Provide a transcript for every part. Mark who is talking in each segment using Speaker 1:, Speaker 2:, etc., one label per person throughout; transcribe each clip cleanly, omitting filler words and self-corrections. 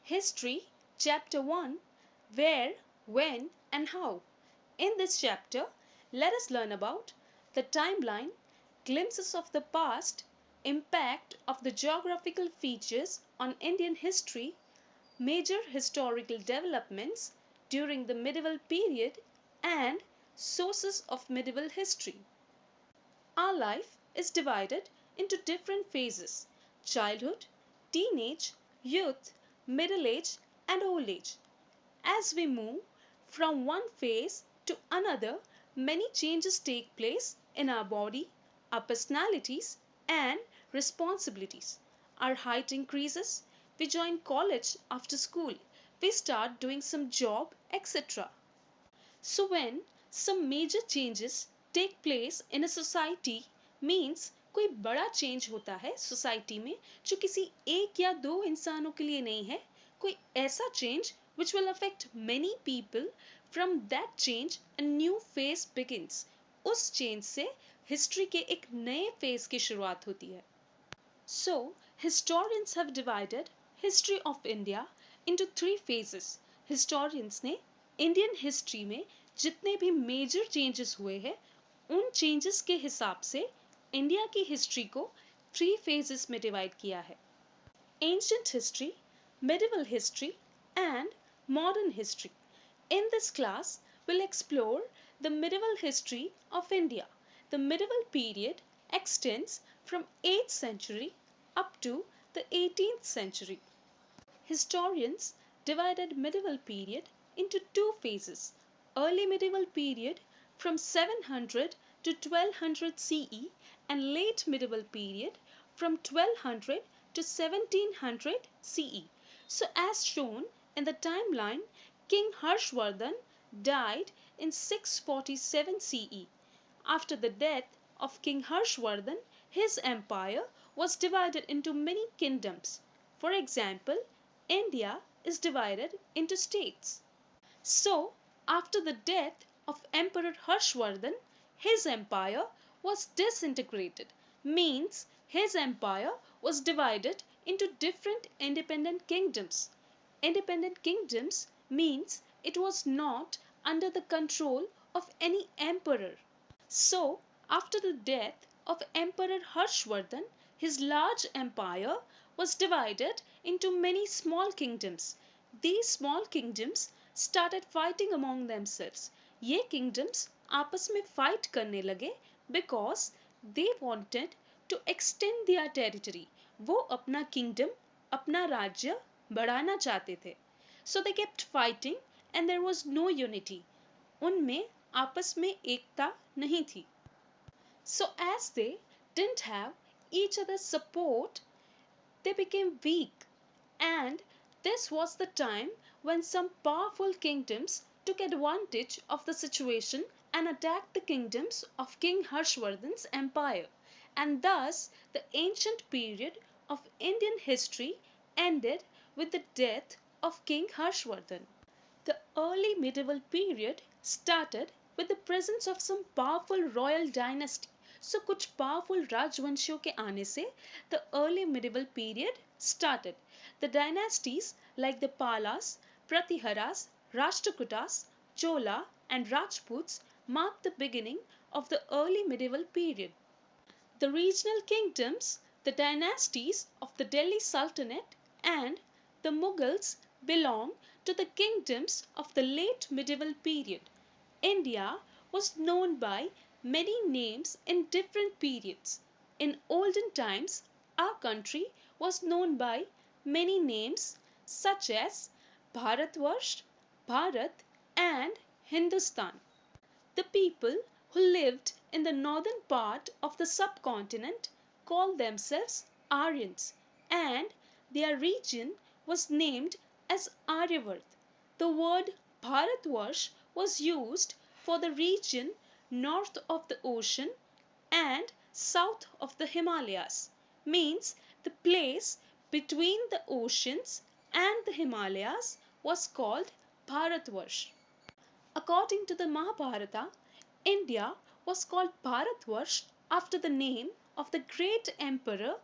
Speaker 1: History, Chapter 1: Where, When, and How. In this chapter, let us learn about the timeline, glimpses of the past, impact of the geographical features on Indian history, major historical developments during the medieval period, and sources of medieval history. Our life is divided into different phases: childhood, teenage, youth, middle age, and old age. As we move from one phase to another, many changes take place in our body, our personalities, and responsibilities. Our height increases, we join college after school, we start doing some job, etc. So when some major changes take place in a society, means कोई बड़ा change होता है society में जो किसी एक या दो इंसानों के लिए नहीं है, कोई ऐसा change which will affect many people. From that change a new phase begins. उस चेंज से हिस्ट्री के एक नए फेज की शुरुआत होती है. So historians have divided history of India into three phases. Historians ने इंडियन हिस्ट्री में जितने भी मेजर चेंजेस हुए हैं उन चेंजेस के हिसाब से इंडिया की हिस्ट्री को थ्री फेजेस में डिवाइड किया है: ancient history, medieval history, and modern history. In this class, we'll explore the medieval history of India. The medieval period extends from 8th century up to the 18th century. Historians divided medieval period into two phases: early medieval period from 700 to 1200 CE and late medieval period from 1200 to 1700 CE. So as shown in the timeline, King Harshvardhan died in 647 CE. After the death of King Harshvardhan, his empire was divided into many kingdoms. For example, India is divided into states. So, after the death of Emperor Harshvardhan, his empire was disintegrated, means his empire was divided into different independent kingdoms. Independent kingdoms means it was not under the control of any emperor. So, after the death of Emperor Harshvardhan, his large empire was divided into many small kingdoms. These small kingdoms started fighting among themselves. ये kingdoms आपस में fight करने लगे because they wanted to extend their territory. वो अपना kingdom, अपना राज्य बढ़ाना चाहते थे. So they kept fighting and there was no unity. उनमें आपस में एकता नहीं थी. So as they didn't have each other's support, they became weak, and this was the time when some powerful kingdoms took advantage of the situation and attacked the kingdoms of King Harshvardhan's empire, and thus the ancient period of Indian history ended with the death of King Harshvardhan. The early medieval period started with the presence of some powerful royal dynasty. So कुछ powerful राजवंशियों के आने से the early medieval period started. The dynasties like the Palas, Pratiharas, Rashtrakutas, Chola, and Rajputs marked the beginning of the early medieval period. The regional kingdoms, the dynasties of the Delhi Sultanate and the Mughals belong to the kingdoms of the late medieval period. India was known by many names in different periods. In olden times, our country was known by many names such as Bharatvarsh, Bharat, and Hindustan. The people who lived in the northern part of the subcontinent called themselves Aryans, and their region was named as Aryavart. The word Bharatvarsh was used for the region north of the ocean and south of the Himalayas, means the place between the oceans and the Himalayas was called Bharatvarsh. According to the Mahabharata, India was called Bharatvarsh after the name of the great emperor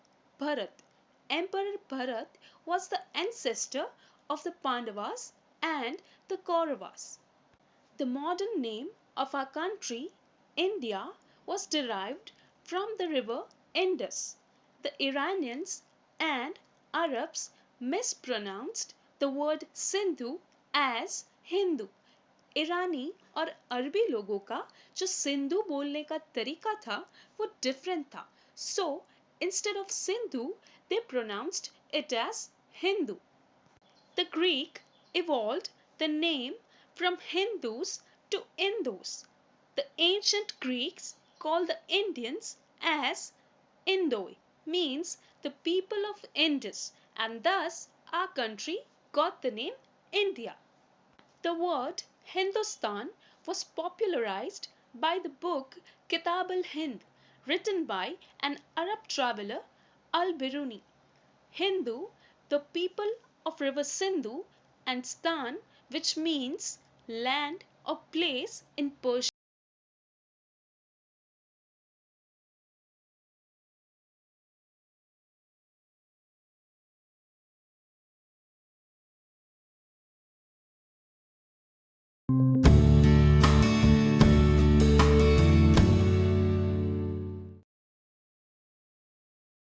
Speaker 1: Bharat. Emperor Bharat was the ancestor of the Pandavas and the Kauravas. The modern name of our country, India, was derived from the river Indus. The Iranians and Arabs mispronounced the word Sindhu as Hindu. ईरानी और अरबी लोगों का जो सिंधु बोलने का तरीका था वो डिफरेंट था. So instead of Sindhu, they pronounced it as Hindu. The Greek evolved the name from Hindus to Indus. The ancient Greeks called the Indians as Indoi, means the people of Indus, and thus our country got the name India. The word Hindustan was popularized by the book Kitab al-Hind, written by an Arab traveler al-Biruni. Hindu, the people of river Sindhu, and Stan, which means land or place in Persian.